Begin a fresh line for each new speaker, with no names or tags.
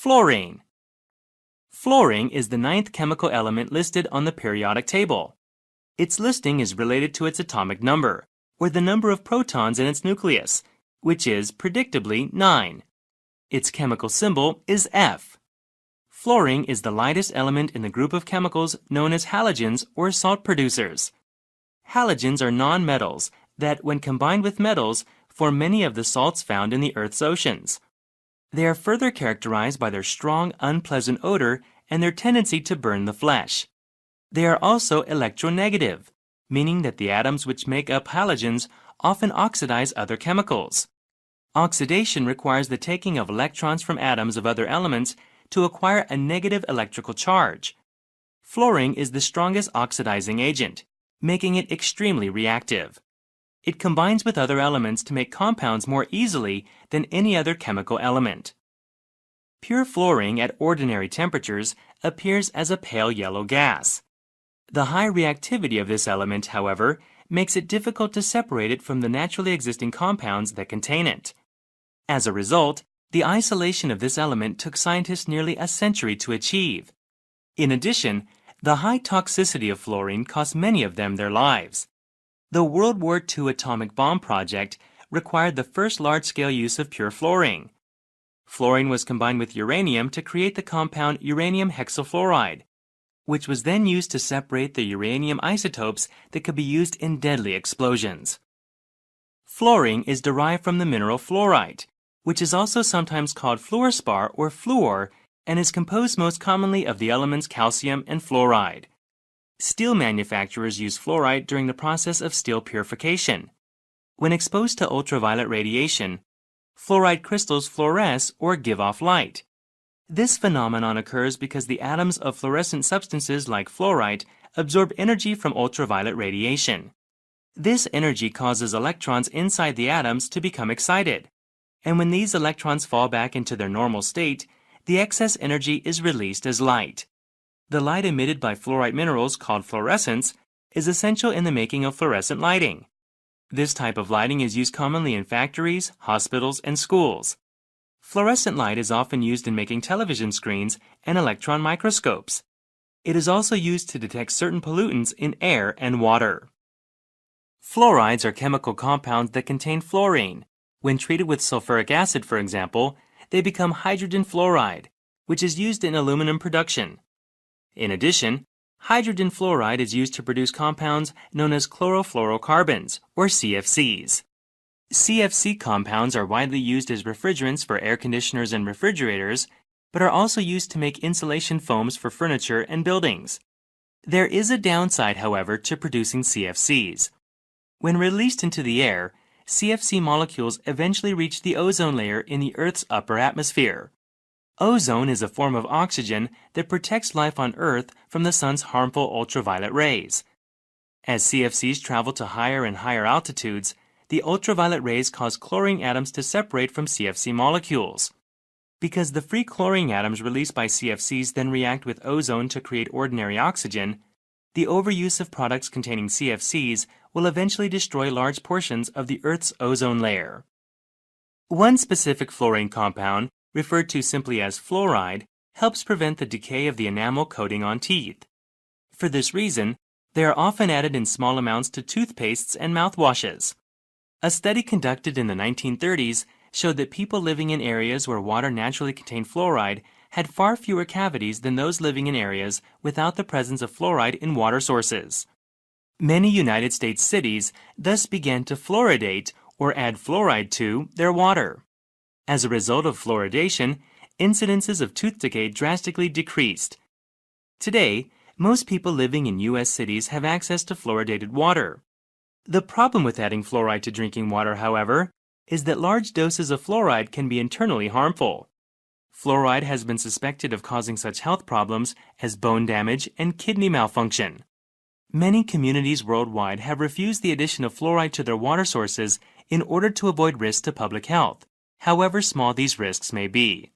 Fluorine. Fluorine is the ninth chemical element listed on the periodic table. Its listing is related to its atomic number, or the number of protons in its nucleus, which is, predictably, 9. Its chemical symbol is F. Fluorine is the lightest element in the group of chemicals known as halogens or salt producers. Halogens are nonmetals that, when combined with metals, form many of the salts found in the Earth's oceans. They are further characterized by their strong, unpleasant odor and their tendency to burn the flesh. They are also electronegative, meaning that the atoms which make up halogens often oxidize other chemicals. Oxidation requires the taking of electrons from atoms of other elements to acquire a negative electrical charge. Fluorine is the strongest oxidizing agent, making it extremely reactive. It combines with other elements to make compounds more easily than any other chemical element. Pure fluorine at ordinary temperatures appears as a pale yellow gas. The high reactivity of this element, however, makes it difficult to separate it from the naturally existing compounds that contain it. As a result, the isolation of this element took scientists nearly a century to achieve. In addition, the high toxicity of fluorine cost many of them their lives. The World War II atomic bomb project required the first large-scale use of pure fluorine. Fluorine was combined with uranium to create the compound uranium hexafluoride, which was then used to separate the uranium isotopes that could be used in deadly explosions. Fluorine is derived from the mineral fluorite, which is also sometimes called fluorspar or fluor, and is composed most commonly of the elements calcium and fluoride. Steel manufacturers use fluoride during the process of steel purification. When exposed to ultraviolet radiation, fluoride crystals fluoresce or give off light. This phenomenon occurs because the atoms of fluorescent substances like fluorite absorb energy from ultraviolet radiation. This energy causes electrons inside the atoms to become excited, and when these electrons fall back into their normal state, the excess energy is released as light. The light emitted by fluorite minerals, called fluorescence, is essential in the making of fluorescent lighting. This type of lighting is used commonly in factories, hospitals, and schools. Fluorescent light is often used in making television screens and electron microscopes. It is also used to detect certain pollutants in air and water. Fluorides are chemical compounds that contain fluorine. When treated with sulfuric acid, for example, they become hydrogen fluoride, which is used in aluminum production. In addition, hydrogen fluoride is used to produce compounds known as chlorofluorocarbons, or CFCs. CFC compounds are widely used as refrigerants for air conditioners and refrigerators, but are also used to make insulation foams for furniture and buildings. There is a downside, however, to producing CFCs. When released into the air, CFC molecules eventually reach the ozone layer in the Earth's upper atmosphere. Ozone is a form of oxygen that protects life on Earth from the sun's harmful ultraviolet rays. As CFCs travel to higher and higher altitudes, the ultraviolet rays cause chlorine atoms to separate from CFC molecules. Because the free chlorine atoms released by CFCs then react with ozone to create ordinary oxygen, the overuse of products containing CFCs will eventually destroy large portions of the Earth's ozone layer. One specific fluorine compound, referred to simply as fluoride, helps prevent the decay of the enamel coating on teeth. For this reason, they are often added in small amounts to toothpastes and mouthwashes. A study conducted in the 1930s showed that people living in areas where water naturally contained fluoride had far fewer cavities than those living in areas without the presence of fluoride in water sources. Many United States cities thus began to fluoridate or add fluoride to their water. As a result of fluoridation, incidences of tooth decay drastically decreased. Today, most people living in U.S. cities have access to fluoridated water. The problem with adding fluoride to drinking water, however, is that large doses of fluoride can be internally harmful. Fluoride has been suspected of causing such health problems as bone damage and kidney malfunction. Many communities worldwide have refused the addition of fluoride to their water sources in order to avoid risks to public health, however small these risks may be.